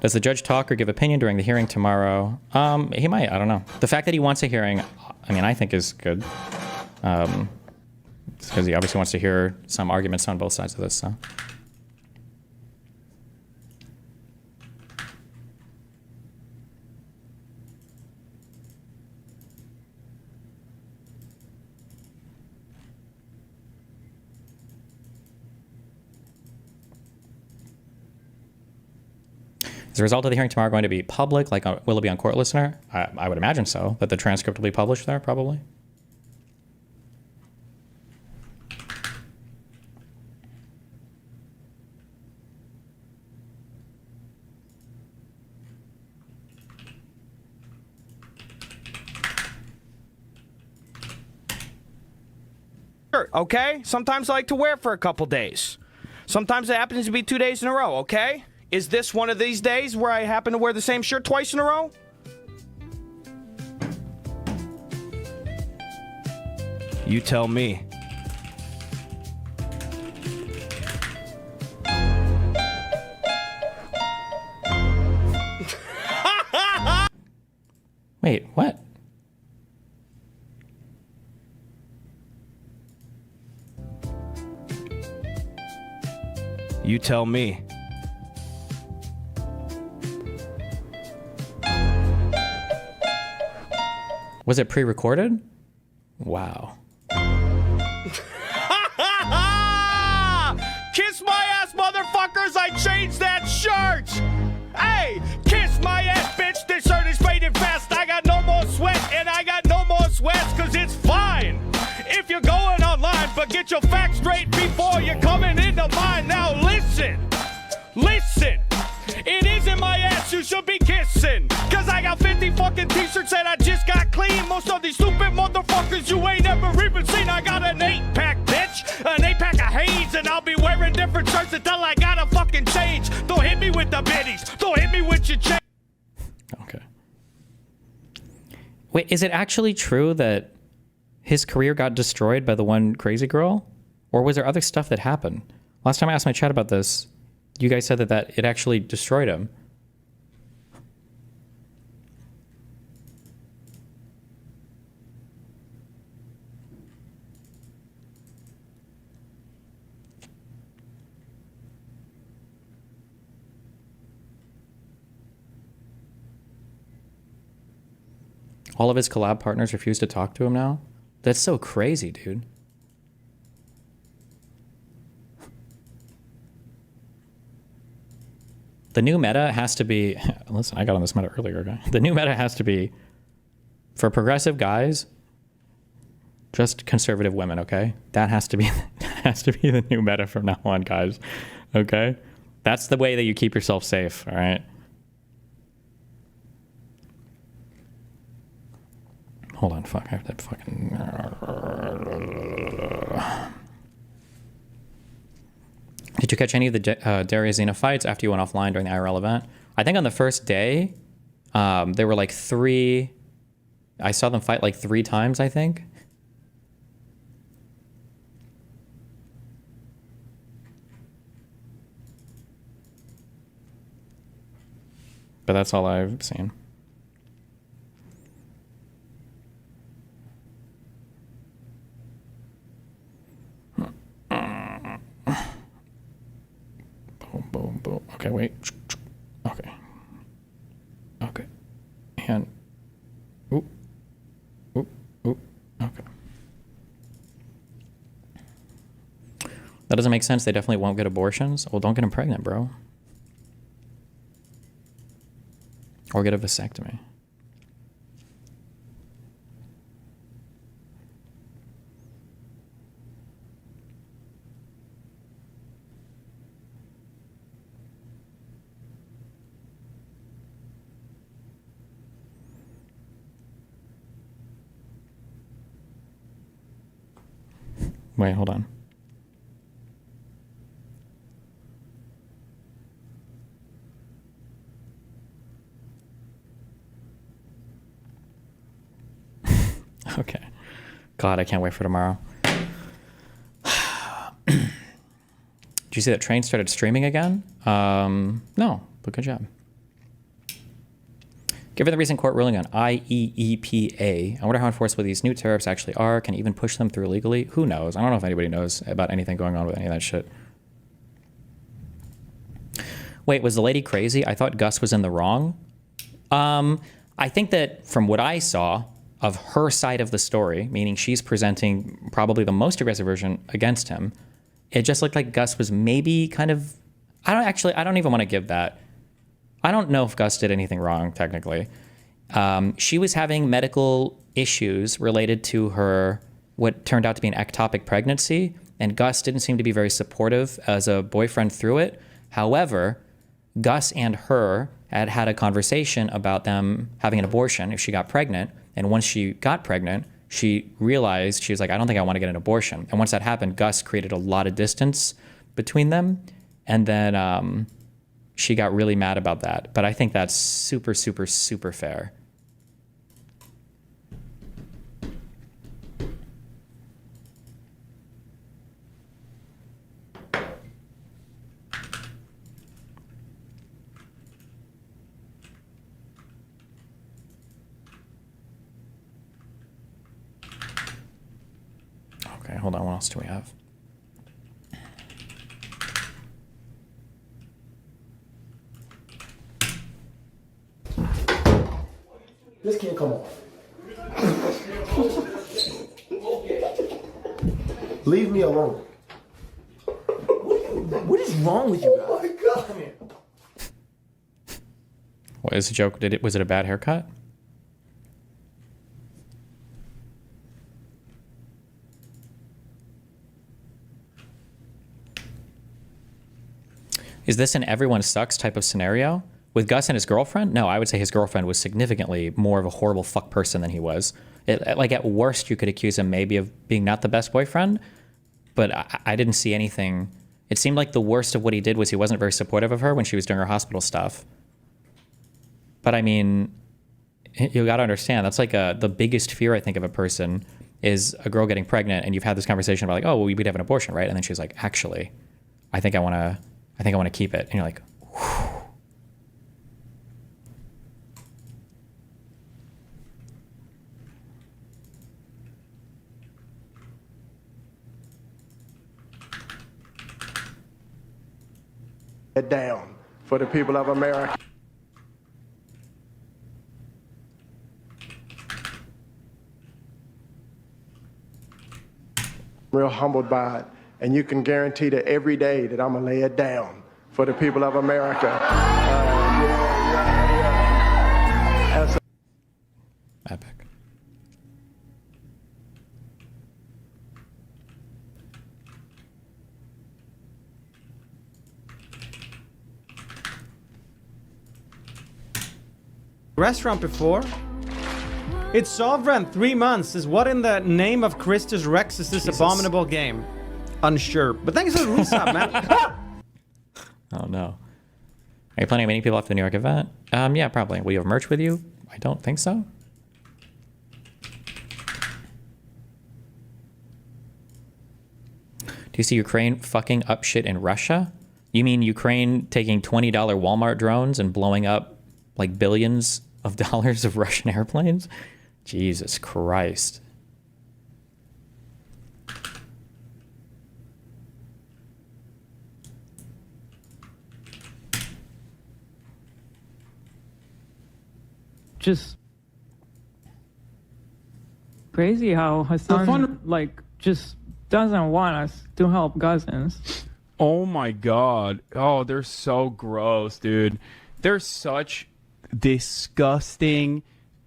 Does the judge talk or give opinion during the hearing tomorrow? He might. I don't know. The fact that he wants a hearing, I mean, I think is good. It's because he obviously wants to hear some arguments on both sides of this. So. Is the result of the hearing tomorrow going to be public? Like, will it be on Court Listener? I would imagine so, that the transcript will be published there, probably. Okay? Sometimes I like to wear it for a couple days. Sometimes it happens to be 2 days in a row, okay? Is this one of these days where I happen to wear the same shirt twice in a row? You tell me. Wait, what? You tell me. Was it pre-recorded? Wow. Kiss my ass, motherfuckers! I changed that shirt! Hey! Kiss my ass, bitch! This shirt is faded fast! I got no more sweat, and I got no more sweats, cause it's fine! If you're going online, but get your facts straight before you're coming into mine. Now listen! Listen! It isn't my ass you should be kissing. Cause I got 50 fucking t-shirts that I just got clean. Most of these stupid motherfuckers you ain't never even seen. I got an 8-pack, bitch. An 8-pack of Hanes. And I'll be wearing different shirts until I gotta fucking change. Don't hit me with the biddies. Don't hit me with your chain. Okay. Wait, is it actually true that his career got destroyed by the one crazy girl? Or was there other stuff that happened? Last time I asked my chat about this, you guys said that it actually destroyed him. All of his collab partners refuse to talk to him now? That's so crazy, dude. The new meta has to be, listen, I got on this meta earlier, okay? The new meta has to be, for progressive guys, just conservative women, okay? That has to be the new meta from now on, guys, okay? That's the way that you keep yourself safe, all right? Hold on, fuck. I have that fucking. Did you catch any of the Darius Xena fights after you went offline during the IRL event? I think on the first day, there were like 3. I saw them fight like 3 times, I think. But that's all I've seen. Boom, boom, boom. Okay, wait. Okay. Okay. And. Oop. Oop. Oop. Okay. That doesn't make sense. They definitely won't get abortions. Well, don't get them pregnant, bro. Or get a vasectomy. Wait, hold on. Okay. God, I can't wait for tomorrow. Did you see that Train started streaming again? No, but good job. Given the recent court ruling on IEEPA, I wonder how enforceable these new tariffs actually are. Can even push them through legally? Who knows? I don't know if anybody knows about anything going on with any of that shit. Wait, was the lady crazy? I thought Gus was in the wrong. I think that from what I saw of her side of the story, meaning she's presenting probably the most aggressive version against him, it just looked like Gus was maybe kind of, I don't even want to give that. I don't know if Gus did anything wrong, technically. She was having medical issues related to her, what turned out to be an ectopic pregnancy, and Gus didn't seem to be very supportive as a boyfriend through it. However, Gus and her had had a conversation about them having an abortion if she got pregnant. And once she got pregnant, she realized, she was like, I don't think I want to get an abortion. And once that happened, Gus created a lot of distance between them. And then she got really mad about that. But I think that's super, super, super fair. Okay, hold on. What else do we have? This can't come on. Leave me alone. What is wrong with you guys? Oh my God. Come here. What is the joke? Was it a bad haircut? Is this an everyone sucks type of scenario? With Gus and his girlfriend? No, I would say his girlfriend was significantly more of a horrible fuck person than he was. Like at worst, you could accuse him maybe of being not the best boyfriend, but I didn't see anything. It seemed like the worst of what he did was he wasn't very supportive of her when she was doing her hospital stuff. But I mean, you gotta understand, that's like the biggest fear I think of a person is a girl getting pregnant and you've had this conversation about like, oh, well, we would have an abortion, right? And then she's like, actually, I think I wanna keep it. And you're like, whew. Down for the people of America. Real humbled by it, and you can guarantee that every day that I'm gonna lay it down for the people of America. Epic. Restaurant before. It's sovereign. 3 months is what in the name of Christus Rex is this abominable game? Unsure. But thanks for the resub, man. Oh no. Are you planning on meeting people after the New York event? Yeah, probably. Will you have merch with you? I don't think so. Do you see Ukraine fucking up shit in Russia? You mean Ukraine taking $20 Walmart drones and blowing up like billions of dollars of Russian airplanes? Jesus Christ. Just crazy how Hassan like just doesn't want us to help Gazans. Oh my god. Oh, they're so gross, dude. They're such disgusting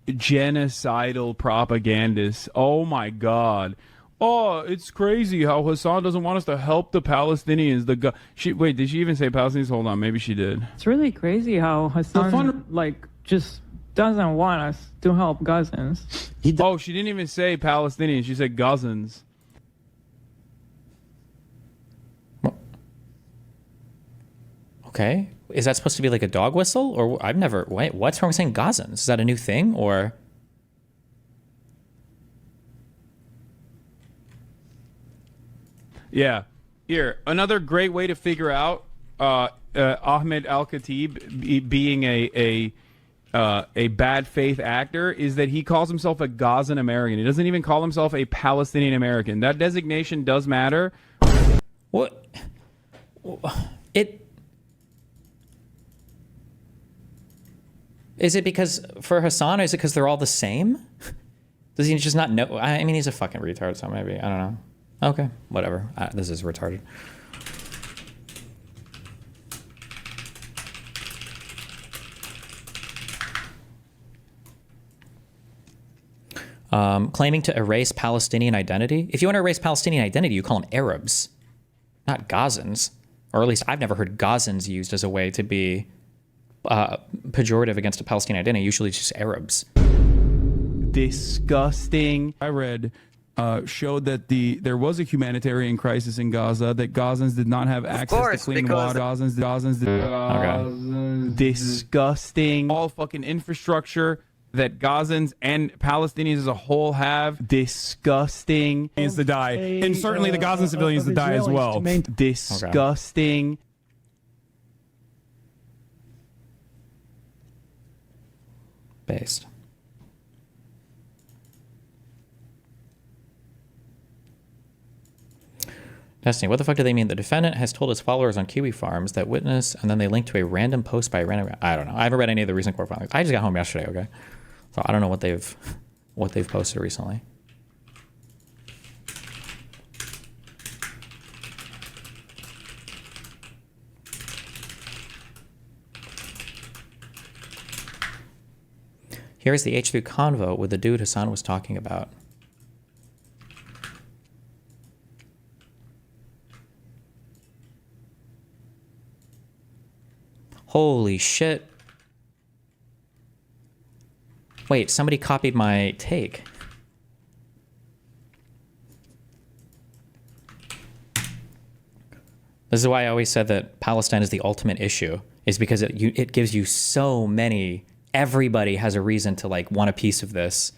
genocidal propagandists. Oh my god. Oh, it's crazy how Hassan doesn't want us to help the Palestinians. Wait, did she even say Palestinians? Hold on, maybe she did. It's really crazy how Hassan like just doesn't want us to help Gazans. Oh, she didn't even say Palestinians. She said Gazans. Okay. Is that supposed to be like a dog whistle? Or I've never... Wait, what's wrong with saying Gazans? Is that a new thing? Or... Yeah. Here, another great way to figure out Ahmed Al-Khatib being a bad faith actor is that he calls himself a Gazan American. He doesn't even call himself a Palestinian American. That designation does matter. What? Is it because for Hassan, or is it because they're all the same? Does he just not know? I mean, he's a fucking retard, so maybe. I don't know. Okay, whatever. This is retarded. Claiming to erase Palestinian identity. If you want to erase Palestinian identity, you call them Arabs, not Gazans. Or at least I've never heard Gazans used as a way to be pejorative against a Palestinian identity. Usually it's just Arabs. Disgusting. I read showed that there was a humanitarian crisis in Gaza, that Gazans did not have access to clean water. Gazans disgusting. All fucking infrastructure that Gazans and Palestinians as a whole have. Disgusting. Civilians to die. And certainly the Gazan civilians to die as well. Disgusting. Based. Destiny, what the fuck do they mean? The defendant has told his followers on Kiwi Farms that witness, and then they link to a random post by a random... I don't know. I haven't read any of the recent court filings. I just got home yesterday, okay? So I don't know what they've posted recently. Here's the H3 convo with the dude Hassan was talking about. Holy shit. Wait, somebody copied my take. This is why I always said that Palestine is the ultimate issue, is because it gives you so many... Everybody has a reason to like want a piece of this.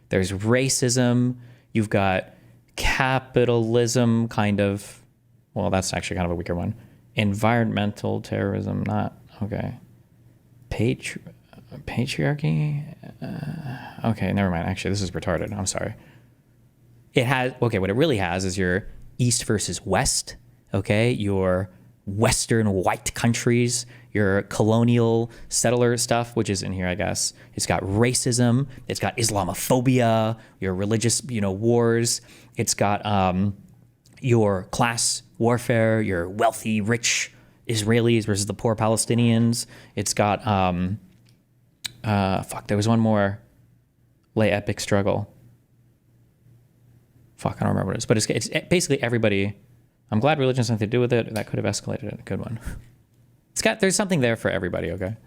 There's racism. You've got capitalism, kind of. Well, that's actually kind of a weaker one. Environmental terrorism, not okay. Patriarchy. Okay, never mind. Actually, this is retarded. I'm sorry. It has okay. What it really has is your East versus West. Okay, your Western white countries, your colonial settler stuff, which is in here, I guess. It's got racism. It's got Islamophobia, your religious, wars. It's got your class warfare, your wealthy, rich Israelis versus the poor Palestinians. It's got, there was one more lay epic struggle. I don't remember what it is, but it's basically everybody. I'm glad religion has nothing to do with it. That could have escalated a good one. There's something there for everybody, okay?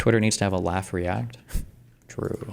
Twitter needs to have a laugh react. True.